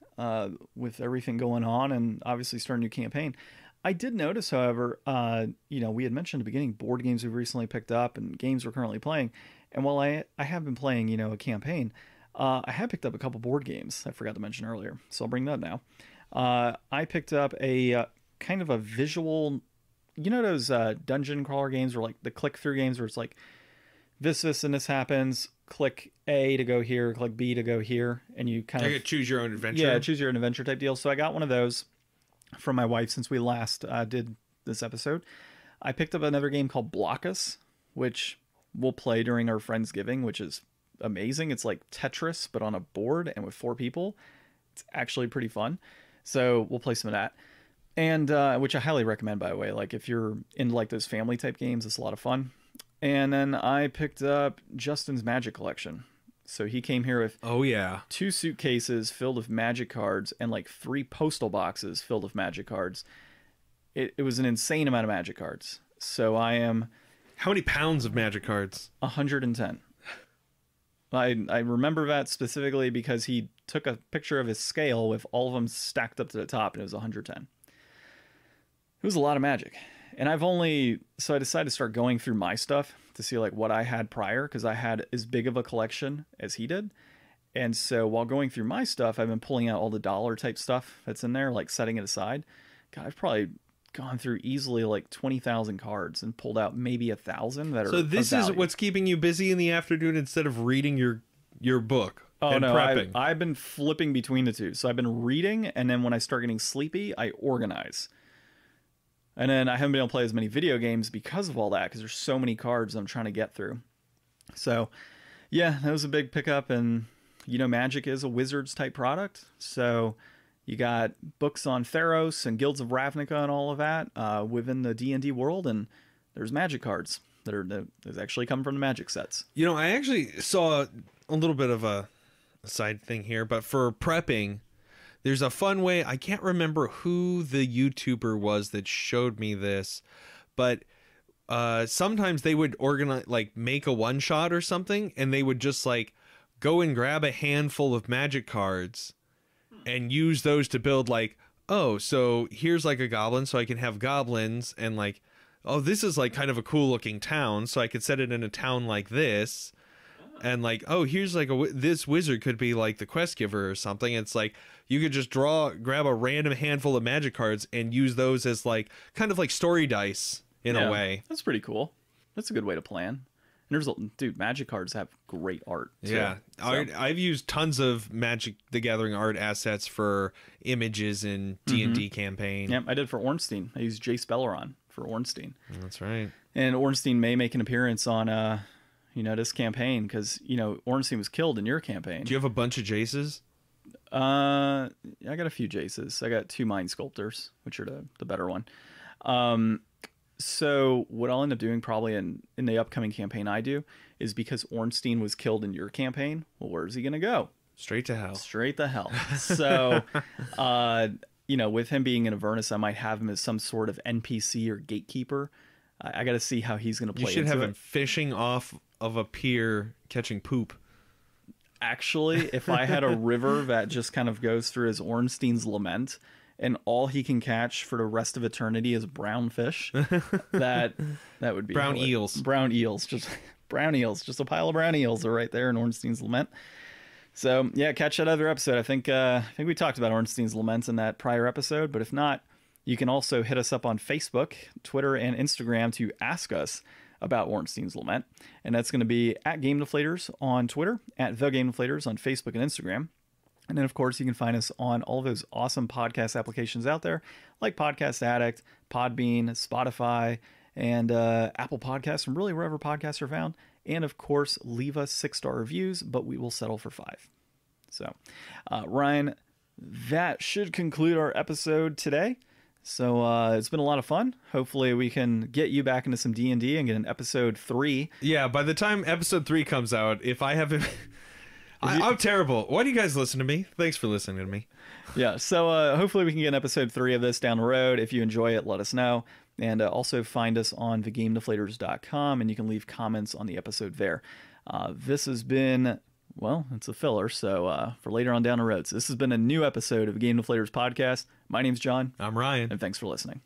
with everything going on and obviously starting a new campaign. I did notice, however, we had mentioned at the beginning board games we've recently picked up and games we're currently playing. And while I have been playing, a campaign, I have picked up a couple board games I forgot to mention earlier. So I'll bring that now. I picked up a kind of a visual, those dungeon crawler games or like the click-through games where it's like this and this happens, click A to go here, click B to go here, and you kind of choose your own adventure. Yeah, choose your own adventure type deal. So I got one of those from my wife since we last did this episode. I picked up another game called Block Us, which we'll play during our Friendsgiving, which is amazing. It's like Tetris, but on a board and with 4 people. It's actually pretty fun. So we'll play some of that. And which I highly recommend, by the way. Like if you're into like those family type games, it's a lot of fun. And then I picked up Justin's Magic collection. So he came here with 2 suitcases filled with Magic cards and like 3 postal boxes filled with Magic cards. It was an insane amount of Magic cards. So I am... How many pounds of Magic cards? 110. I remember that specifically because he took a picture of his scale with all of them stacked up to the top, and it was 110. It was a lot of Magic. And so I decided to start going through my stuff to see like what I had prior, because I had as big of a collection as he did. And so while going through my stuff, I've been pulling out all the dollar type stuff that's in there, like setting it aside. God, I've probably gone through easily like 20,000 cards and pulled out maybe 1,000 that are So this is what's keeping you busy in the afternoon instead of reading your book and prepping. I've been flipping between the two. So I've been reading, and then when I start getting sleepy, I organize. And then I haven't been able to play as many video games because of all that, because there's so many cards I'm trying to get through. So, yeah, that was a big pickup. And, Magic is a Wizards type product. So you got books on Theros and Guilds of Ravnica and all of that within the D&D world. And there's Magic cards that actually come from the Magic sets. I actually saw a little bit of a side thing here, but for prepping... There's a fun way. I can't remember who the YouTuber was that showed me this, but sometimes they would organize, like make a one shot or something, and they would just like go and grab a handful of Magic cards and use those to build like, oh, so here's like a goblin, so I can have goblins, and like, oh, this is like kind of a cool looking town, so I could set it in a town like this. And like, oh, here's like this wizard could be like the quest giver or something. It's like you could just grab a random handful of Magic cards and use those as like kind of like story dice in a way. That's pretty cool. That's a good way to plan. And Magic cards have great art too. Yeah, so. I've used tons of Magic the Gathering art assets for images in D&D campaign. Yeah, I did for Ornstein. I used Jace Belleron for Ornstein. That's right. And Ornstein may make an appearance on this campaign, because Ornstein was killed in your campaign. Do you have a bunch of Jaces? I got a few Jaces. I got 2 Mind Sculptors, which are the better one. So what I'll end up doing probably in the upcoming campaign I do is, because Ornstein was killed in your campaign, well, where's he gonna go? Straight to hell. Straight to hell. So with him being in Avernus, I might have him as some sort of NPC or gatekeeper. I got to see how he's going to play. You should have him fishing off of a pier catching poop. Actually, if I had a river that just kind of goes through his Ornstein's Lament, and all he can catch for the rest of eternity is brown fish, that would be brown eels. Brown eels, just brown eels, just a pile of brown eels are right there in Ornstein's Lament. So yeah, catch that other episode. I think we talked about Ornstein's Lament in that prior episode, but if not, you can also hit us up on Facebook, Twitter, and Instagram to ask us about Ornstein's Lament. And that's going to be at Game Deflators on Twitter, at The Game Deflators on Facebook and Instagram. And then, of course, you can find us on all of those awesome podcast applications out there, like Podcast Addict, Podbean, Spotify, and Apple Podcasts, and really wherever podcasts are found. And, of course, leave us 6-star reviews, but we will settle for 5. So, Ryan, that should conclude our episode today. So it's been a lot of fun. Hopefully we can get you back into some D&D and get an episode 3. Yeah, by the time episode 3 comes out, if I haven't... I'm terrible. Why do you guys listen to me? Thanks for listening to me. Yeah, so hopefully we can get an episode 3 of this down the road. If you enjoy it, let us know. And also find us on thegamedeflators.com, and you can leave comments on the episode there. This has been... Well, it's a filler, so for later on down the road. So this has been a new episode of Game Deflators Podcast. My name's John. I'm Ryan. And thanks for listening.